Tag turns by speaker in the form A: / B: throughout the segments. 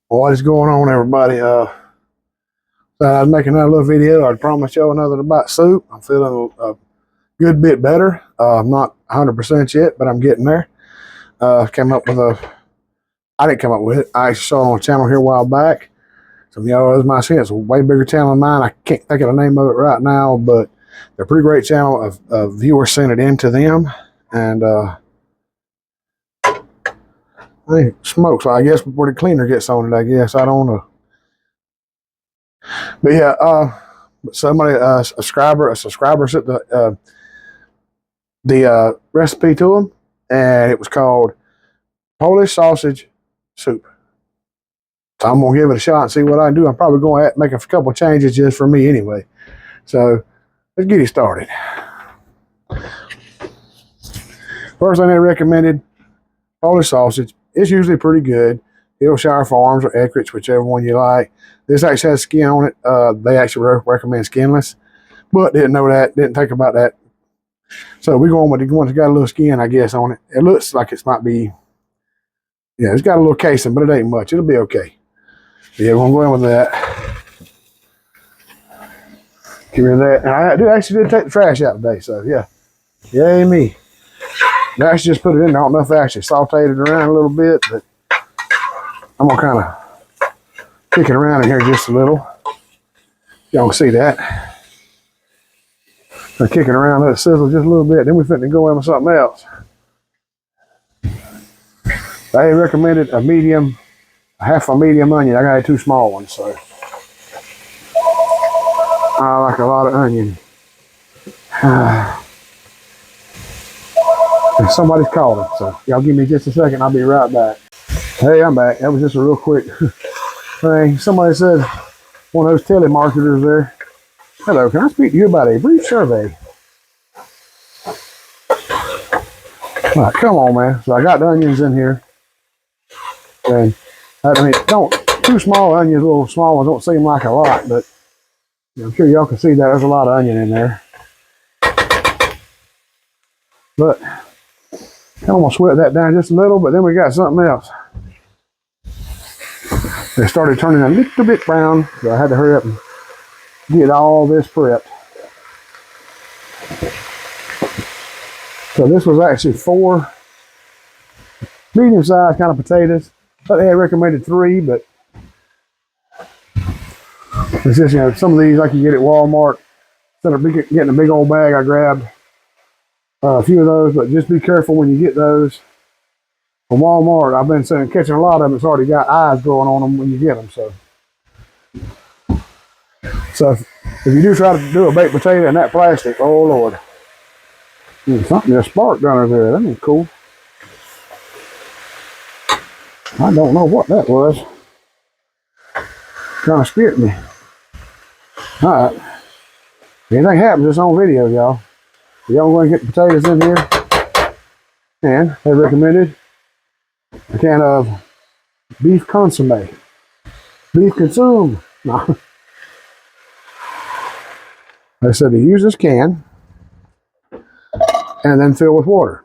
A: What is going on, everybody? I was making another little video. I promised y'all another about soup. I'm feeling a good bit better. I'm not 100% yet, but I'm getting there. Came up with I didn't come up with it. I actually saw it on a channel here a while back. Some of y'all might see it's a way bigger channel than mine. I can't think of the name of it right now, but they're a pretty great channel. Of viewers sent it in to them, and I think smoke. So I guess before the cleaner gets on it, I guess I don't know. But yeah, somebody, a subscriber sent the recipe to them, and it was called Polish sausage soup. So I'm gonna give it a shot and see what I can do. I'm probably going to make a couple changes just for me anyway. So let's get it started. First thing they recommended, Polish sausage. It's usually pretty good. Hillshire Farms or Eckrich, whichever one you like. This actually has skin on it. They actually recommend skinless, but didn't know that. Didn't think about that. So we're going with the one that's got a little skin, I guess, on it. It looks like it might be, yeah, it's got a little casing, but it ain't much. It'll be okay. Yeah, we're going to go in with that. Give me that. And I actually did take the trash out today, so yeah. Yay me. I actually just put it in there. I don't know if I actually sauteed it around a little bit, but I'm going to kind of kick it around in here just a little. Y'all can see that. I'm kicking around, let it sizzle just a little bit. Then we're fitting to go in with something else. They recommended half a medium onion. I got 2 small ones, so I like a lot of onion. Somebody's calling, so y'all give me just a second. I'll be right back. Hey, I'm back. That was just a real quick thing. Somebody said, one of those telemarketers there. Hello, can I speak to you about a brief survey? All right, come on, man. So I got the onions in here. And I mean, 2 small onions, little small ones, don't seem like a lot, but I'm sure y'all can see that there's a lot of onion in there. But I'm gonna sweat that down just a little, but then we got something else. They started turning a little bit brown, so I had to hurry up and get all this prepped. So this was actually 4 medium-sized kind of potatoes. But they had recommended 3, but it's just, some of these like you get at Walmart. Instead of getting a big old bag, I grabbed a few of those, but just be careful when you get those from Walmart. I've been catching a lot of them. It's already got eyes growing on them when you get them. So if you do try to do a baked potato in that plastic, oh Lord, something just sparked under there. That ain't cool. I don't know what that was. Kind of scared me. All right. If anything happens, it's on video, y'all. Y'all going to get the potatoes in here. And they recommended a can of beef consomme. Beef consume. No. They said to use this can and then fill with water.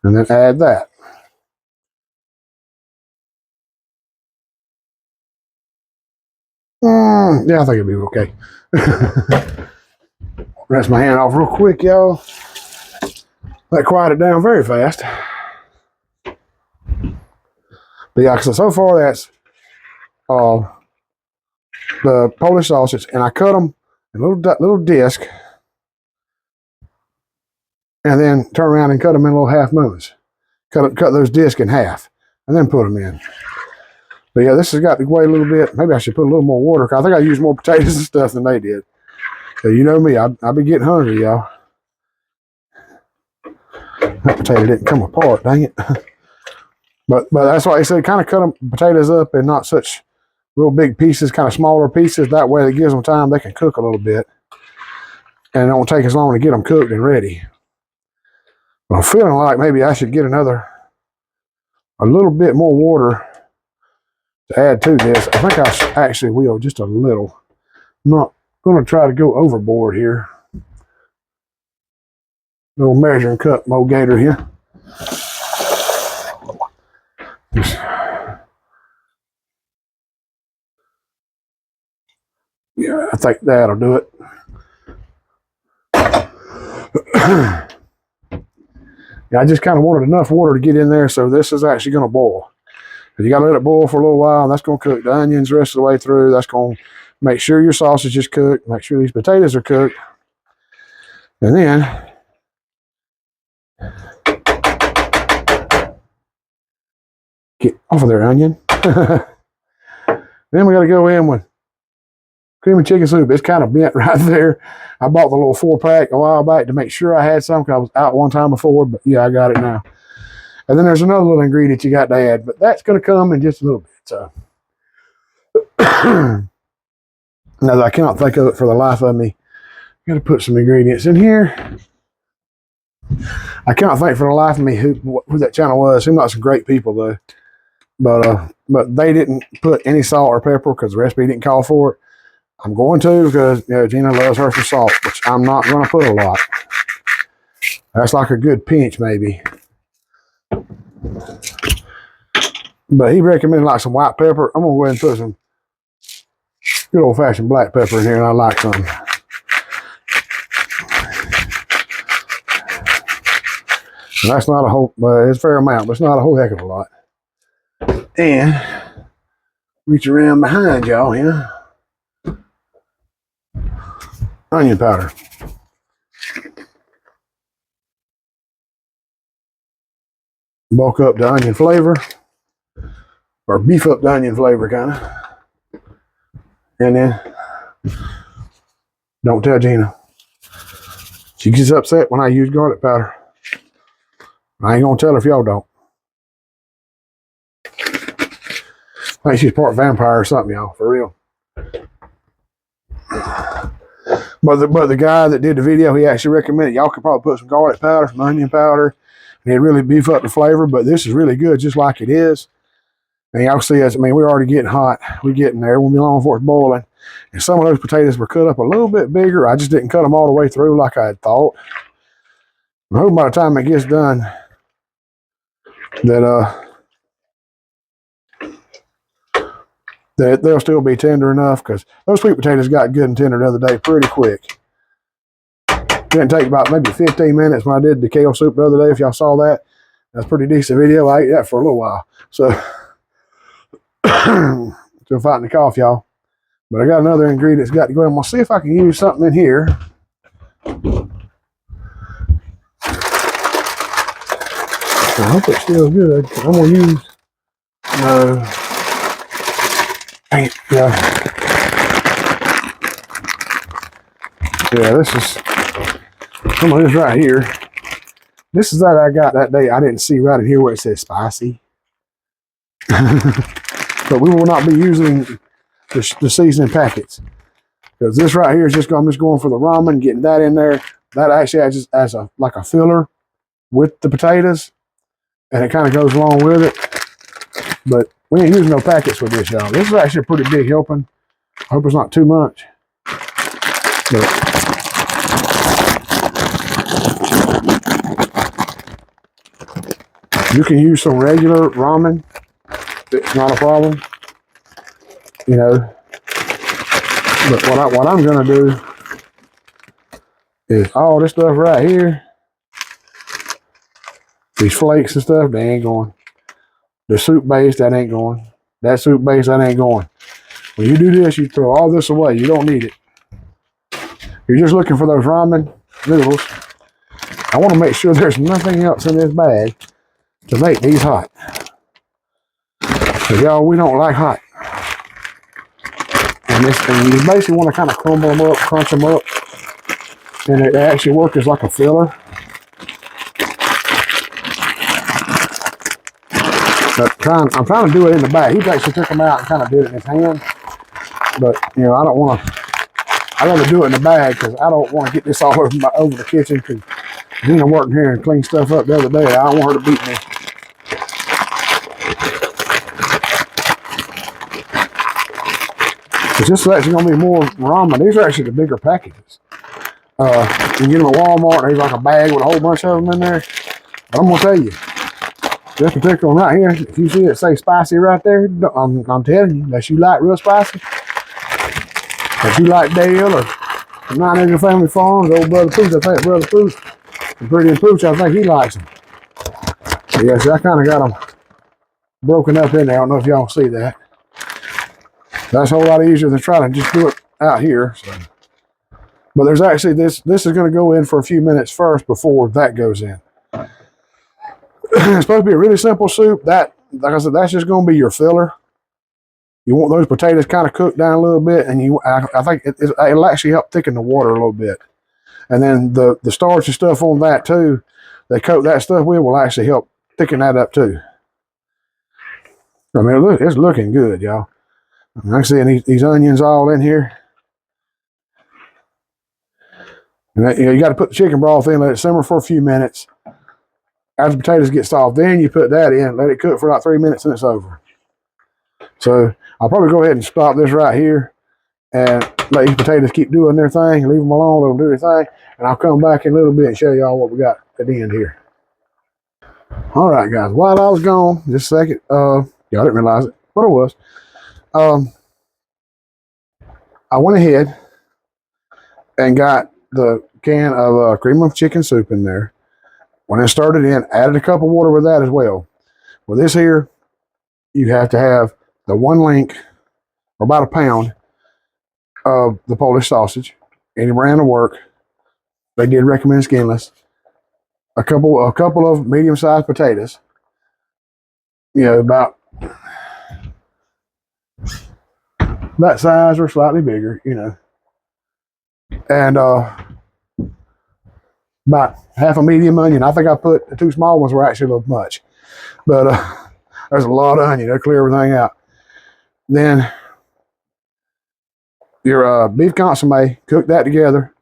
A: And then add that. Yeah, I think it'll be okay. Rinse my hand off real quick, y'all. That quieted down very fast. But yeah, so far that's the Polish sausage, and I cut them in little disc, and then turn around and cut them in little half moons. Cut those discs in half, and then put them in. But yeah, this has got to weigh a little bit. Maybe I should put a little more water. I think I used more potatoes and stuff than they did. So you know me, I'll be getting hungry, y'all. That potato didn't come apart, dang it. But that's why I said kind of cut them potatoes up in not such real big pieces, kind of smaller pieces. That way it gives them time they can cook a little bit. And it won't take as long to get them cooked and ready. But I'm feeling like maybe I should get a little bit more water to add to this. I think I actually will, just a little. I'm not going to try to go overboard here. Little measuring cup, Mo Gator here. Yeah, I think that'll do it. Yeah, I just kind of wanted enough water to get in there, so this is actually going to boil. You got to let it boil for a little while, and that's going to cook the onions the rest of the way through. That's going to make sure your sausage is cooked, make sure these potatoes are cooked. And then get off of there, onion. Then we got to go in with cream and chicken soup. It's kind of bent right there. I bought the little 4-pack a while back to make sure I had some because I was out one time before, but yeah, I got it now. And then there's another little ingredient you got to add, but that's going to come in just a little bit. So now I cannot think of it for the life of me. Got to put some ingredients in here. I cannot think for the life of me who that channel was. Seemed like some great people though, but they didn't put any salt or pepper because the recipe didn't call for it. I'm going to because Gina loves her some salt, which I'm not going to put a lot. That's like a good pinch maybe. But he recommended like some white pepper. I'm gonna go ahead and put some good old fashioned black pepper in here, and I like some. And that's not a whole, it's a fair amount, but it's not a whole heck of a lot. And reach around behind y'all here. Onion powder. Bulk up the onion flavor, or beef up the onion flavor, kind of. And then, don't tell Gina. She gets upset when I use garlic powder. I ain't gonna tell her if y'all don't. I think she's part vampire or something, y'all, for real. But the guy that did the video, he actually recommended y'all could probably put some garlic powder, some onion powder, and it'd really beef up the flavor. But this is really good, just like it is. And y'all see us. I mean, we're already getting hot. We're getting there. We'll be long before it's boiling. And some of those potatoes were cut up a little bit bigger. I just didn't cut them all the way through like I had thought. I hope by the time it gets done, that they'll still be tender enough, because those sweet potatoes got good and tender the other day pretty quick. Didn't take about maybe 15 minutes when I did the kale soup the other day. If y'all saw that, that's a pretty decent video. I ate that for a little while. So still fighting the cough, y'all. But I got another ingredient that's got to go in. I'm gonna see if I can use something in here. I hope it's still good. I'm gonna use this is some of this right here. This is that I got that day. I didn't see right in here where it says spicy. But we will not be using the seasoning packets, because this right here is I'm just going for the ramen, getting that in there. That actually acts as like a filler with the potatoes, and it kind of goes along with it. But we ain't using no packets with this, y'all. This is actually a pretty big helping. I hope it's not too much. But you can use some regular ramen. It's not a problem, you know. But what I'm gonna do is all this stuff right here, these flakes and stuff, they ain't going. The soup base, that ain't going. That soup base, that ain't going. When you do this, you throw all this away. You don't need it. You're just looking for those ramen noodles. I want to make sure there's nothing else in this bag to make these hot. Because y'all, we don't like hot. And you basically want to kind of crumble them up, crunch them up. And it actually works as like a filler. But I'm trying to do it in the bag. He actually took them out and kind of did it in his hand. But, you know, I don't want to. I'd rather do it in the bag because I don't want to get this all over the kitchen. Because Gina worked here and cleaned stuff up the other day. I don't want her to beat me. Because this is actually going to be more ramen. These are actually the bigger packages. You can get them at Walmart. There's like a bag with a whole bunch of them in there. But I'm gonna tell you, this particular one right here, if you see it say spicy right there, I'm telling you, unless you like real spicy, if you like Dale or 9 Acre Family Farms, old Brother Pooch, I think Brother Pooch, and Pretty and Pooch, I think he likes them. So yeah, so I kind of got them broken up in there. I don't know if y'all see that. That's a whole lot easier than trying to just do it out here. So. But there's actually this is going to go in for a few minutes first before that goes in. It's supposed to be a really simple soup. That, like I said, that's just going to be your filler. You want those potatoes kind of cooked down a little bit, and I think it'll actually help thicken the water a little bit. And then the starch and stuff on that too, they coat that stuff with, will actually help thicken that up too. I mean, look, it's looking good, y'all. I see these onions all in here. And you got to put the chicken broth in, let it simmer for a few minutes. After the potatoes get soft, then you put that in, let it cook for about 3 minutes, and it's over. So I'll probably go ahead and stop this right here and let these potatoes keep doing their thing. Leave them alone, let them do their thing. And I'll come back in a little bit and show y'all what we got at the end here. All right, guys. While I was gone, just a second, y'all didn't realize it, but it was. I went ahead and got the can of cream of chicken soup in there. When I started in, added a cup of water with that as well. With this here, you have to have the 1 link, or about a pound, of the Polish sausage. Any brand will work. They did recommend skinless. A couple of medium-sized potatoes. You know, about that size or slightly bigger, you know. And about half a medium onion. I think I put the 2 small ones were actually a little much. But there's a lot of onion. They'll clear everything out. Then your beef consomme, cook that together.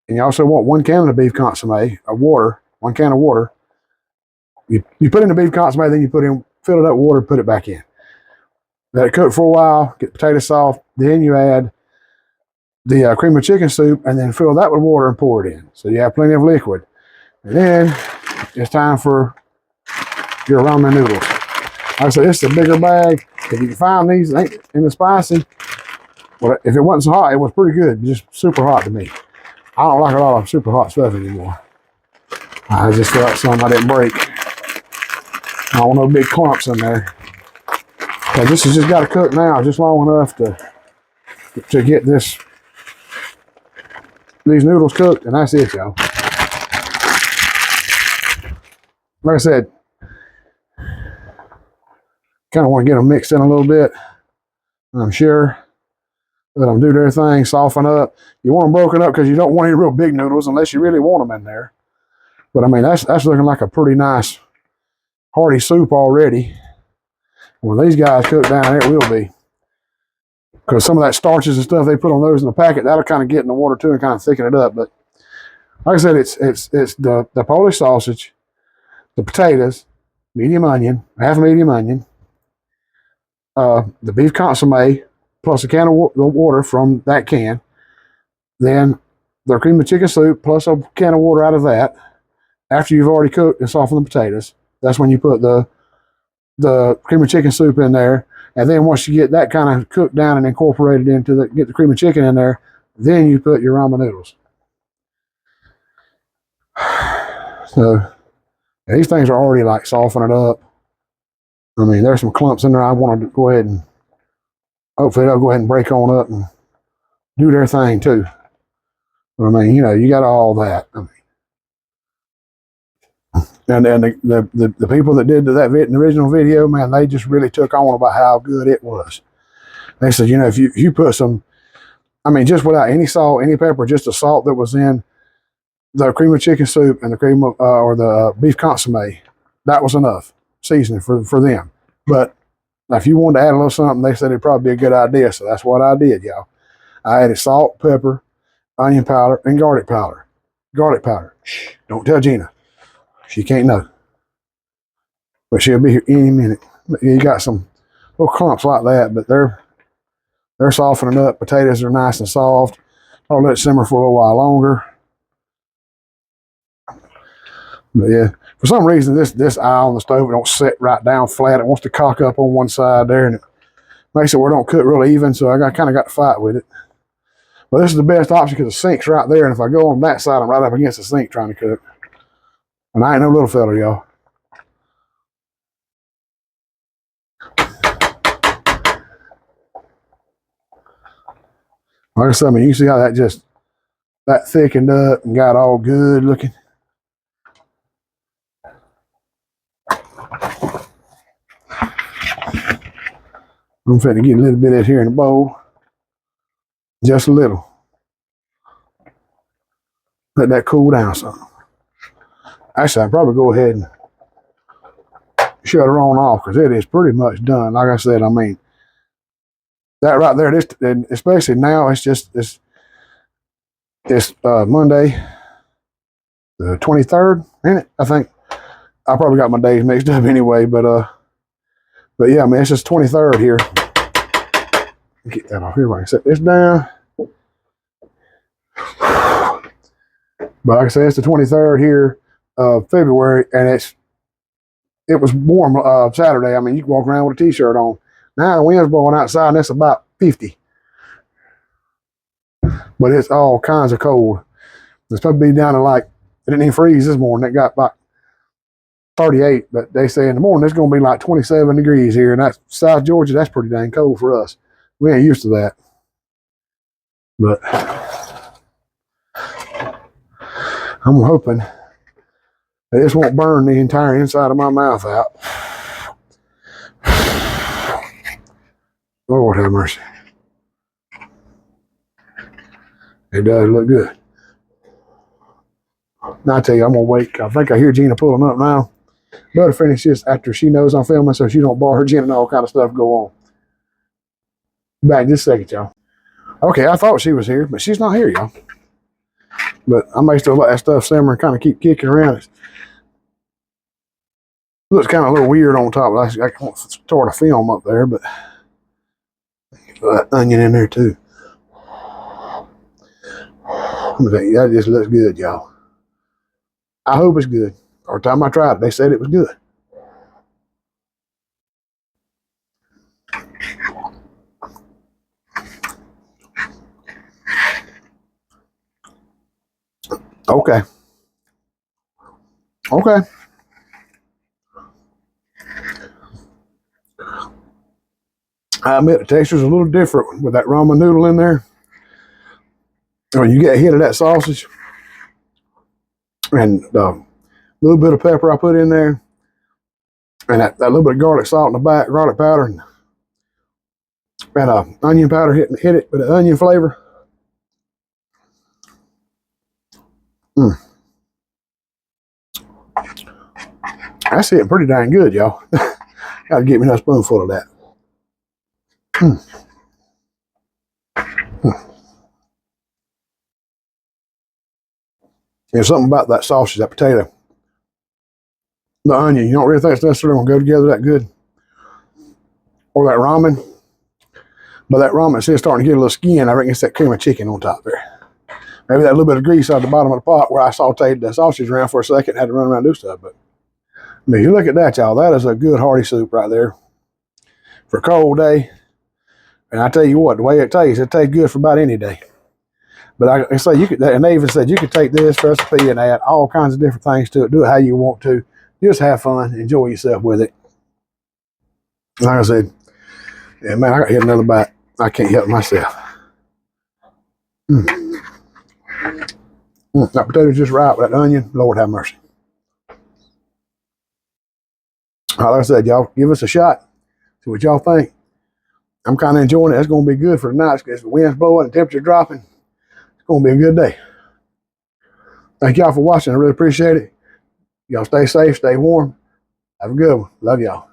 A: And you also want 1 can of beef consomme, of water, 1 can of water. You put in the beef consomme, then you fill it up with water, put it back in. Let it cook for a while, get the potatoes soft. Then you add the cream of chicken soup, and then fill that with water and pour it in. So you have plenty of liquid. And then it's time for your ramen noodles. Like I said, it's a bigger bag. If you can find these in the spicy, well, if it wasn't so hot, it was pretty good. Just super hot to me. I don't like a lot of super hot stuff anymore. I just felt some I didn't break. I don't want no big clumps in there. So this has just got to cook now just long enough to get these noodles cooked, and that's it, y'all. Like I said, kind of want to get them mixed in a little bit. I'm sure. Let them do their thing, soften up. You want them broken up because you don't want any real big noodles unless you really want them in there. But I mean, that's looking like a pretty nice hearty soup already. When these guys cook down, it will be. Because some of that starches and stuff they put on those in the packet, that'll kind of get in the water too and kind of thicken it up. But like I said, it's the Polish sausage, the potatoes, medium onion, half a medium onion, the beef consomme, plus a can of water from that can. Then the cream of chicken soup, plus a can of water out of that. After you've already cooked and softened the potatoes, that's when you put the cream of chicken soup in there. And then once you get that kind of cooked down and incorporated into get the cream of chicken in there, then you put your ramen noodles. So these things are already like softening up. I mean, there's some clumps in there. I want to go ahead and hopefully they'll go ahead and break on up and do their thing too. But I mean, you know, you got all that. I mean, and the people that did that the original video, man, they just really took on about how good it was. They said, you know, if you put some, I mean, just without any salt, any pepper, just the salt that was in the cream of chicken soup and the cream of or the beef consomme, that was enough seasoning for them. But if you wanted to add a little something, they said it'd probably be a good idea. So that's what I did, y'all. I added salt, pepper, onion powder, and garlic powder. Garlic powder. Shh, don't tell Gina. She can't know. But she'll be here any minute. But you got some little clumps like that, but they're softening up. Potatoes are nice and soft. I'll let it simmer for a little while longer. But yeah, for some reason, this eye on the stove, it don't sit right down flat. It wants to cock up on one side there, and it makes it where it don't cook real even. So I kind of got to fight with it. But this is the best option because the sink's right there, and if I go on that side, I'm right up against the sink trying to cook. And I ain't no little fella, y'all. Like I said, I mean, you can see how that thickened up and got all good looking. I'm finna get a little bit of it here in the bowl. Just a little. Let that cool down some. Actually, I'd probably go ahead and shut her on off because it is pretty much done. Like I said, I mean, that right there, this, and especially now, it's Monday, the 23rd, ain't it? I think. I probably got my days mixed up anyway, but yeah, I mean, it's just 23rd here. Get that off here. I can set this down. But like I said, it's the 23rd here of February, and it was warm Saturday. I mean, you can walk around with a t-shirt on. Now the wind's blowing outside, and it's about 50. But it's all kinds of cold. It's supposed to be down to like, it didn't even freeze this morning. It got about 38, but they say in the morning it's going to be like 27 degrees here, and that's South Georgia. That's pretty dang cold for us. We ain't used to that. But I'm hoping that this won't burn the entire inside of my mouth out. Lord have mercy. It does look good. Now I tell you, I'm gonna wait. I think I hear Gina pulling up now. Better finish this after she knows I'm filming, so she don't bar her gin and all kind of stuff go on. Back in just a second, y'all. Okay, I thought she was here, but she's not here, y'all. But I may still let that stuff simmer and kind of keep kicking around. It looks kind of a little weird on top. I can't start a film up there, but that onion in there too. That just looks good, y'all. I hope it's good. Every time I tried it, they said it was good. Okay. Okay. I admit the texture's a little different with that ramen noodle in there. When you get a hit of that sausage and the little bit of pepper I put in there, and that little bit of garlic salt in the back, garlic powder, and onion powder hit it with the onion flavor. That's hitting pretty dang good, y'all. Gotta get me another spoonful of that. There's something about that sausage, that potato, the onion. You don't really think it's necessarily gonna go together that good, or that ramen. But that ramen is starting to get a little skin. I reckon it's that cream of chicken on top there. Maybe that little bit of grease out the bottom of the pot where I sauteed the sausage around for a second, had to run around and do stuff. But I mean, you look at that, y'all. That is a good hearty soup right there for a cold day. And I tell you what, the way it tastes good for about any day. But I say you could, and they even said you could take this recipe and add all kinds of different things to it. Do it how you want to. Just have fun, enjoy yourself with it. Like I said, yeah, man, I got to hit another bite. I can't help myself. That potato's just right with that onion. Lord have mercy. Like I said, y'all, give us a shot. See what y'all think. I'm kind of enjoying it. It's going to be good for tonight because the wind's blowing and temperature dropping. It's going to be a good day. Thank y'all for watching. I really appreciate it. Y'all stay safe, stay warm. Have a good one. Love y'all.